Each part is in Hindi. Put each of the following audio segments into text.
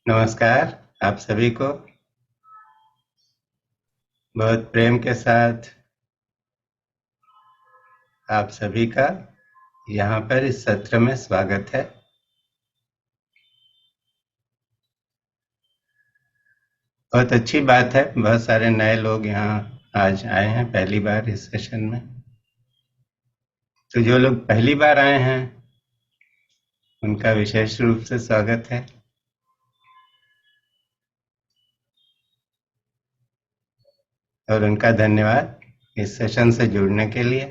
नमस्कार। आप सभी को बहुत प्रेम के साथ आप सभी का यहाँ पर इस सत्र में स्वागत है। बहुत अच्छी बात है, बहुत सारे नए लोग यहाँ आज आए हैं पहली बार इस सेशन में। तो जो लोग पहली बार आए हैं उनका विशेष रूप से स्वागत है। और उनका धन्यवाद इस सेशन से जुड़ने के लिए।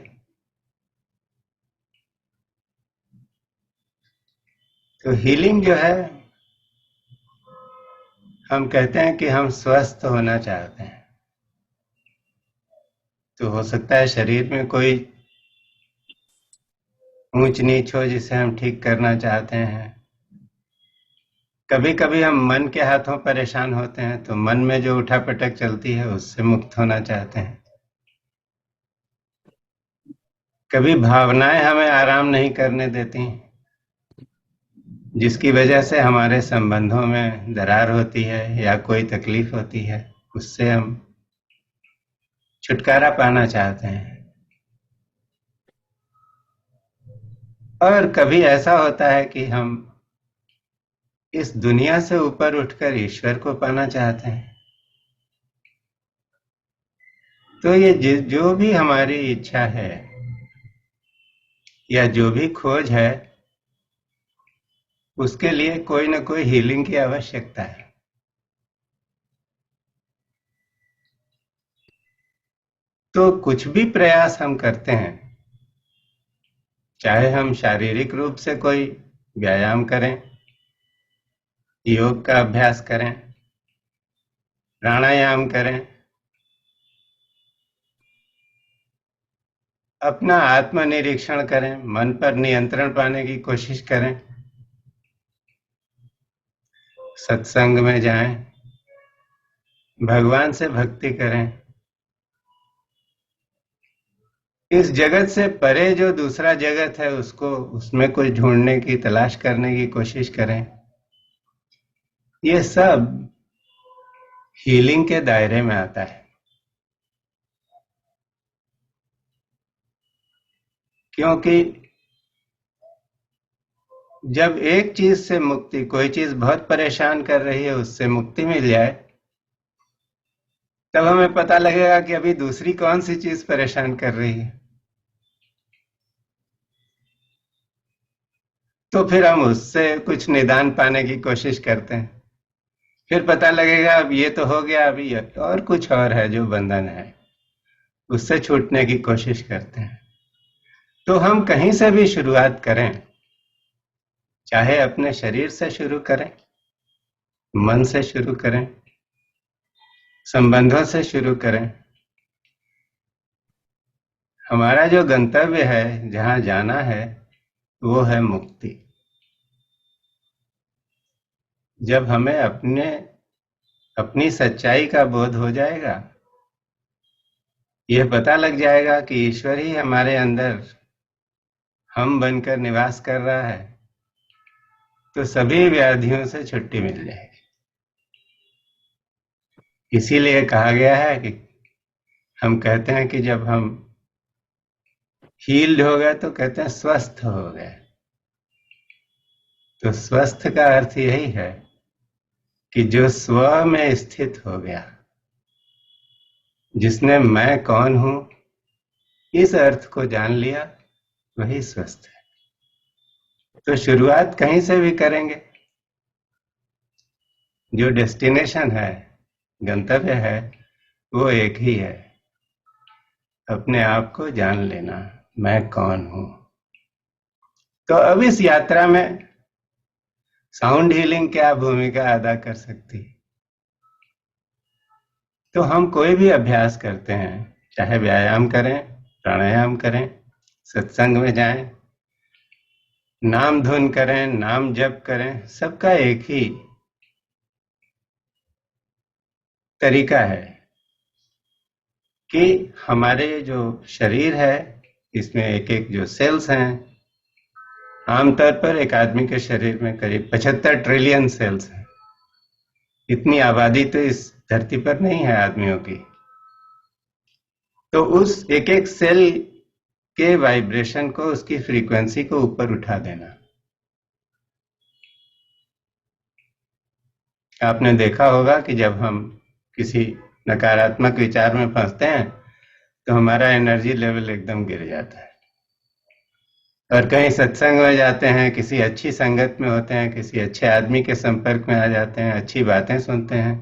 तो हीलिंग जो है, हम कहते हैं कि हम स्वस्थ होना चाहते हैं। तो हो सकता है शरीर में कोई ऊंच नीच हो जिसे हम ठीक करना चाहते हैं। कभी कभी हम मन के हाथों परेशान होते हैं, तो मन में जो उठापटक चलती है उससे मुक्त होना चाहते हैं। कभी भावनाएं हमें आराम नहीं करने देती, जिसकी वजह से हमारे संबंधों में दरार होती है या कोई तकलीफ होती है, उससे हम छुटकारा पाना चाहते हैं। और कभी ऐसा होता है कि हम इस दुनिया से ऊपर उठकर ईश्वर को पाना चाहते हैं। तो ये जो भी हमारी इच्छा है या जो भी खोज है, उसके लिए कोई ना कोई हीलिंग की आवश्यकता है। तो कुछ भी प्रयास हम करते हैं, चाहे हम शारीरिक रूप से कोई व्यायाम करें, योग का अभ्यास करें, प्राणायाम करें, अपना आत्मनिरीक्षण करें, मन पर नियंत्रण पाने की कोशिश करें, सत्संग में जाएं, भगवान से भक्ति करें, इस जगत से परे जो दूसरा जगत है उसको उसमें कुछ ढूंढने की तलाश करने की कोशिश करें, ये सब हीलिंग के दायरे में आता है। क्योंकि जब एक चीज से मुक्ति, कोई चीज बहुत परेशान कर रही है, उससे मुक्ति मिल जाए, तब हमें पता लगेगा कि अभी दूसरी कौन सी चीज परेशान कर रही है। तो फिर हम उससे कुछ निदान पाने की कोशिश करते हैं। फिर पता लगेगा अब ये तो हो गया, अभी और कुछ और है जो बंधन है, उससे छूटने की कोशिश करते हैं। तो हम कहीं से भी शुरुआत करें, चाहे अपने शरीर से शुरू करें, मन से शुरू करें, संबंधों से शुरू करें, हमारा जो गंतव्य है, जहां जाना है, वो है मुक्ति। जब हमें अपनी सच्चाई का बोध हो जाएगा, यह पता लग जाएगा कि ईश्वर ही हमारे अंदर हम बनकर निवास कर रहा है, तो सभी व्याधियों से छुट्टी मिल जाएगी। इसीलिए कहा गया है कि हम कहते हैं कि जब हम हील्ड हो गए तो कहते हैं स्वस्थ हो गए। तो स्वस्थ का अर्थ यही है कि जो स्व में स्थित हो गया, जिसने मैं कौन हूं इस अर्थ को जान लिया, वही स्वस्थ है। तो शुरुआत कहीं से भी करेंगे, जो डेस्टिनेशन है, गंतव्य है, वो एक ही है, अपने आप को जान लेना, मैं कौन हूं। तो अब इस यात्रा में साउंड हीलिंग क्या भूमिका अदा कर सकती है? तो हम कोई भी अभ्यास करते हैं, चाहे व्यायाम करें, प्राणायाम करें, सत्संग में जाएं, नाम धुन करें, नाम जप करें, सबका एक ही तरीका है कि हमारे जो शरीर है, इसमें एक एक जो सेल्स हैं, आमतौर पर एक आदमी के शरीर में करीब 75 ट्रिलियन सेल्स हैं। इतनी आबादी तो इस धरती पर नहीं है आदमियों की। तो उस एक एक सेल के वाइब्रेशन को, उसकी फ्रीक्वेंसी को ऊपर उठा देना। आपने देखा होगा कि जब हम किसी नकारात्मक विचार में फंसते हैं तो हमारा एनर्जी लेवल एकदम गिर जाता है। और कहीं सत्संग में जाते हैं, किसी अच्छी संगत में होते हैं, किसी अच्छे आदमी के संपर्क में आ जाते हैं, अच्छी बातें सुनते हैं,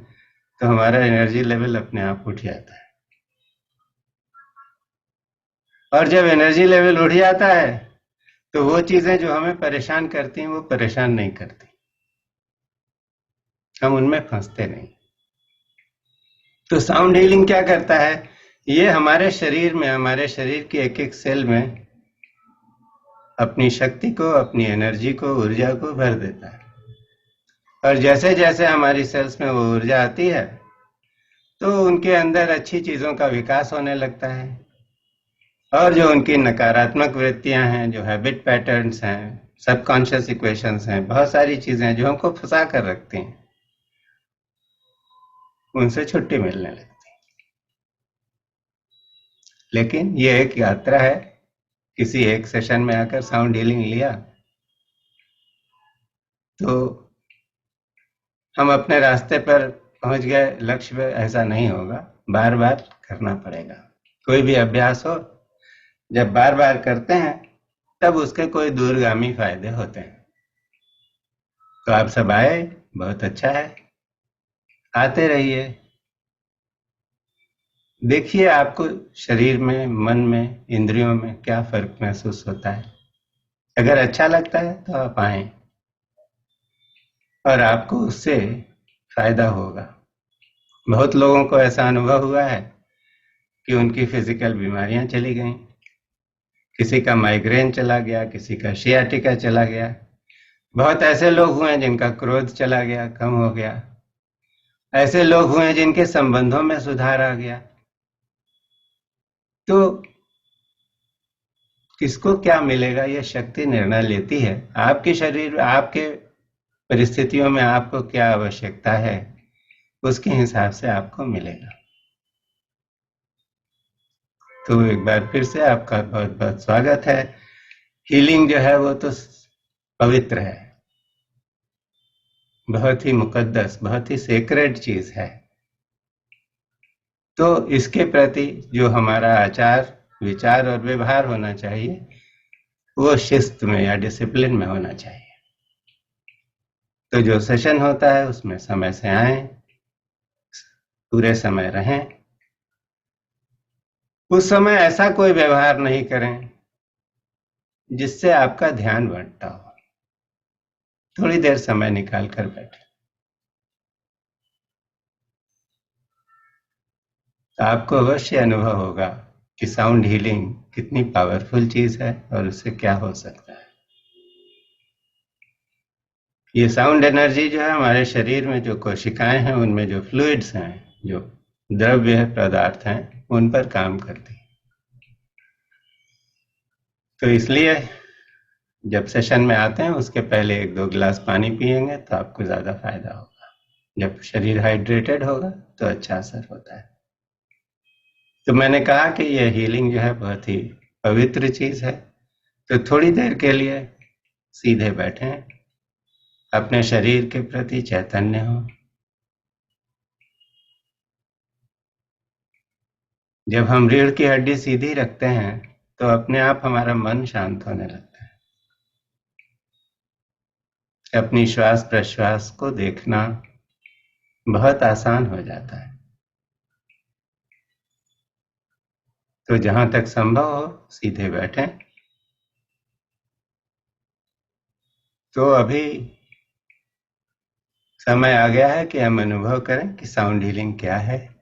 तो हमारा एनर्जी लेवल अपने आप उठ जाता है। और जब एनर्जी लेवल उठ जाता है तो वो चीजें जो हमें परेशान करती हैं वो परेशान नहीं करती, हम उनमें फंसते नहीं। तो साउंड हीलिंग क्या करता है? ये हमारे शरीर में, हमारे शरीर के एक एक सेल में अपनी शक्ति को, अपनी एनर्जी को, ऊर्जा को भर देता है। और जैसे जैसे हमारी सेल्स में वो ऊर्जा आती है तो उनके अंदर अच्छी चीजों का विकास होने लगता है। और जो उनकी नकारात्मक वृत्तियां हैं, जो हैबिट पैटर्न्स हैं, सबकॉन्शियस इक्वेशंस हैं, बहुत सारी चीजें हैं जो हमको फंसा कर रखती हैं, उनसे छुट्टी मिलने लगती है। लेकिन ये एक यात्रा है। किसी एक सेशन में आकर साउंड हीलिंग लिया तो हम अपने रास्ते पर पहुंच गए, लक्ष्य पे, ऐसा नहीं होगा। बार बार करना पड़ेगा। कोई भी अभ्यास हो, जब बार बार करते हैं तब उसके कोई दूरगामी फायदे होते हैं। तो आप सब आए, बहुत अच्छा है, आते रहिए। देखिए आपको शरीर में, मन में, इंद्रियों में क्या फर्क महसूस होता है। अगर अच्छा लगता है तो आप आए और आपको उससे फायदा होगा। बहुत लोगों को ऐसा अनुभव हुआ है कि उनकी फिजिकल बीमारियां चली गईं, किसी का माइग्रेन चला गया, किसी का सियाटिका चला गया। बहुत ऐसे लोग हुए हैं जिनका क्रोध चला गया, कम हो गया। ऐसे लोग हुए हैं जिनके संबंधों में सुधार आ गया। तो किसको क्या मिलेगा, ये शक्ति निर्णय लेती है। आपके शरीर, आपके परिस्थितियों में आपको क्या आवश्यकता है, उसके हिसाब से आपको मिलेगा। तो एक बार फिर से आपका बहुत बहुत स्वागत है। हीलिंग जो है वो तो पवित्र है, बहुत ही मुकद्दस, बहुत ही सेक्रेड चीज है। तो इसके प्रति जो हमारा आचार, विचार और व्यवहार होना चाहिए वो शिस्त में या डिसिप्लिन में होना चाहिए। तो जो सेशन होता है उसमें समय से आए, पूरे समय रहें। उस समय ऐसा कोई व्यवहार नहीं करें जिससे आपका ध्यान भटका हो। थोड़ी देर समय निकाल कर बैठे, तो आपको अवश्य अनुभव होगा कि साउंड हीलिंग कितनी पावरफुल चीज है और उससे क्या हो सकता है। ये साउंड एनर्जी जो है हमारे शरीर में, जो कोशिकाएं हैं उनमें जो फ्लूइड्स हैं, जो द्रव्य पदार्थ हैं, उन पर काम करती है। तो इसलिए जब सेशन में आते हैं उसके पहले 1-2 गिलास पानी पिएंगे तो आपको ज्यादा फायदा होगा। जब शरीर हाइड्रेटेड होगा तो अच्छा असर होता है। तो मैंने कहा कि यह हीलिंग जो है बहुत ही पवित्र चीज है। तो थोड़ी देर के लिए सीधे बैठें, अपने शरीर के प्रति चैतन्य हो। जब हम रीढ़ की हड्डी सीधी रखते हैं तो अपने आप हमारा मन शांत होने लगता है। अपनी श्वास प्रश्वास को देखना बहुत आसान हो जाता है। तो जहां तक संभव हो सीधे बैठें। तो अभी समय आ गया है कि हम अनुभव करें कि साउंड हीलिंग क्या है।